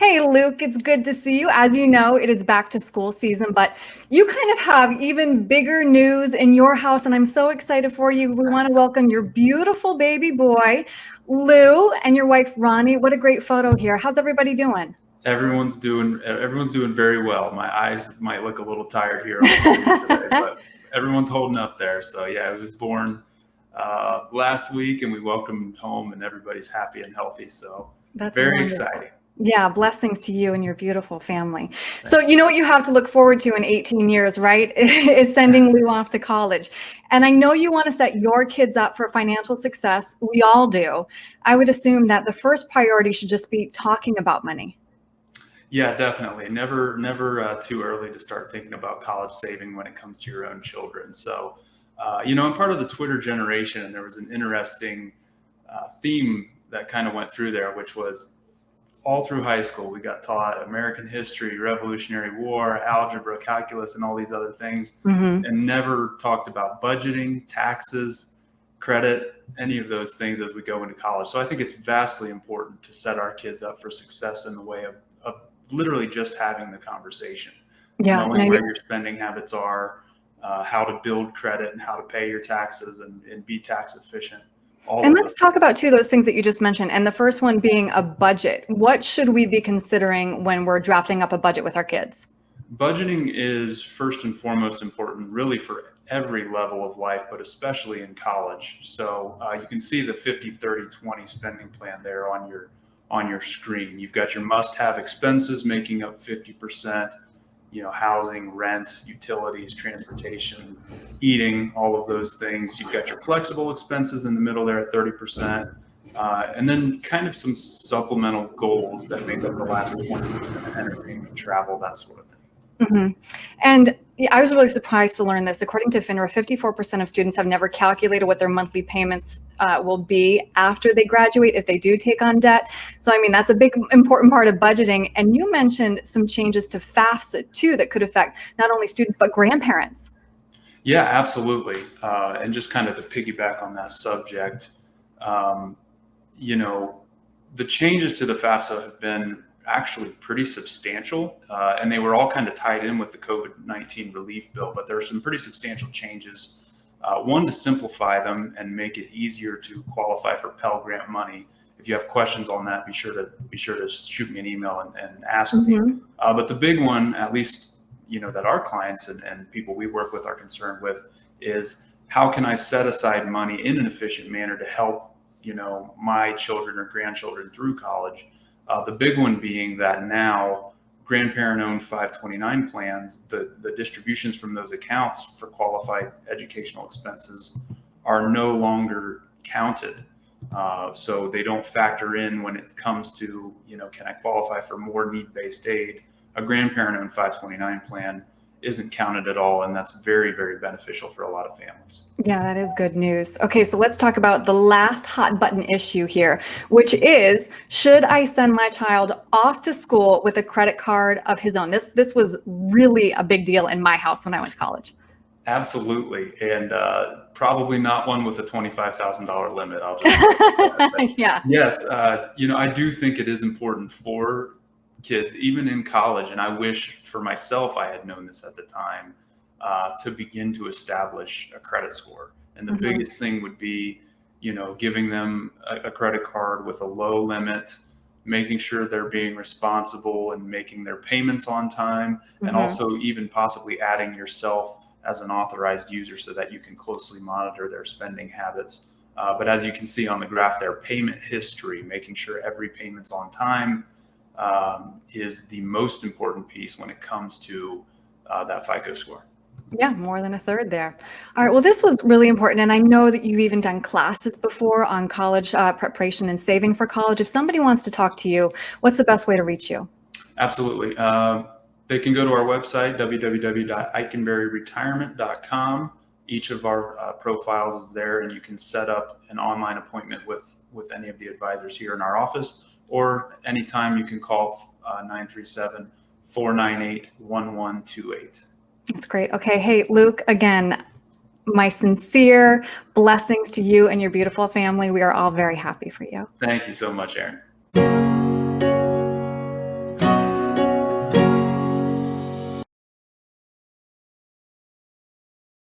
Hey, Luke, it's good to see you. As you know, it is back to school season, but you kind of have even bigger news in your house, and I'm so excited for you. We want to welcome your beautiful baby boy, Lou, and your wife, Ronnie. What a great photo here. How's everybody doing? Everyone's doing very well. My eyes might look a little tired here on the screen today, but everyone's holding up there. So yeah, it was born last week, and we welcomed him home, and everybody's happy and healthy. So That's very wonderful. exciting. Yeah, blessings to you and your beautiful family. So you know what you have to look forward to in 18 years, right? Is sending Lou off to college. And I know you want to set your kids up for financial success. We all do. I would assume that the first priority should just be talking about money. Yeah, definitely. Never too early to start thinking about college saving when it comes to your own children. So, I'm part of the Twitter generation, and there was an interesting theme that kind of went through there, which was all through high school, we got taught American history, Revolutionary War, algebra, calculus, and all these other things, Mm-hmm. and never talked about budgeting, taxes, credit, any of those things as we go into college. So I think it's vastly important to set our kids up for success in the way of literally just having the conversation, Yeah. knowing where your spending habits are, how to build credit and how to pay your taxes and be tax efficient. And let's talk about two of those things that you just mentioned. And the first one being a budget. What should we be considering when we're drafting up a budget with our kids? Budgeting is first and foremost important, really, for every level of life, but especially in college. So you can see the 50-30-20 spending plan there on your screen. You've got your must-have expenses making up 50%. Housing, rents, utilities, transportation, eating, all of those things. You've got your flexible expenses in the middle there at 30%. And then kind of some supplemental goals that make up the last 20%: entertainment, travel, that sort of thing. Mm-hmm. And I was really surprised to learn this. According to FINRA, 54% of students have never calculated what their monthly payments will be after they graduate if they do take on debt. So, I mean, that's a big, important part of budgeting. And you mentioned some changes to FAFSA, too, that could affect not only students, but grandparents. Yeah, absolutely. And just kind of to piggyback on that subject, um, the changes to the FAFSA have been actually pretty substantial, and they were all kind of tied in with the COVID-19 relief bill, but there are some pretty substantial changes. One, to simplify them and make it easier to qualify for Pell Grant money. If you have questions on that, be sure to shoot me an email and ask me. But the big one, at least that our clients and people we work with are concerned with, is how can I set aside money in an efficient manner to help my children or grandchildren through college. The big one being that now grandparent-owned 529 plans, the distributions from those accounts for qualified educational expenses are no longer counted. So they don't factor in when it comes to, can I qualify for more need-based aid? A grandparent-owned 529 plan isn't counted at all, and that's very, very beneficial for a lot of families. Yeah, that is good news. Okay, so let's talk about the last hot button issue here, which is, should I send my child off to school with a credit card of his own? This was really a big deal in my house when I went to college. Absolutely, and probably not one with a $25,000 limit. I'll just yeah. Yes, I do think it is important for kids, even in college, and I wish for myself I had known this at the time, to begin to establish a credit score. And the biggest thing would be, giving them a credit card with a low limit, making sure they're being responsible and making their payments on time, and also even possibly adding yourself as an authorized user so that you can closely monitor their spending habits. But as you can see on the graph there, payment history, making sure every payment's on time, is the most important piece when it comes to that FICO score. Yeah, more than a third there. All right, well, this was really important. And I know that you've even done classes before on college preparation and saving for college. If somebody wants to talk to you, what's the best way to reach you? Absolutely. They can go to our website, www.eikenberryretirement.com. Each of our profiles is there, and you can set up an online appointment with any of the advisors here in our office, or anytime you can call 937-498-1128. That's great. Okay. Hey, Luke, again, my sincere blessings to you and your beautiful family. We are all very happy for you. Thank you so much, Erin.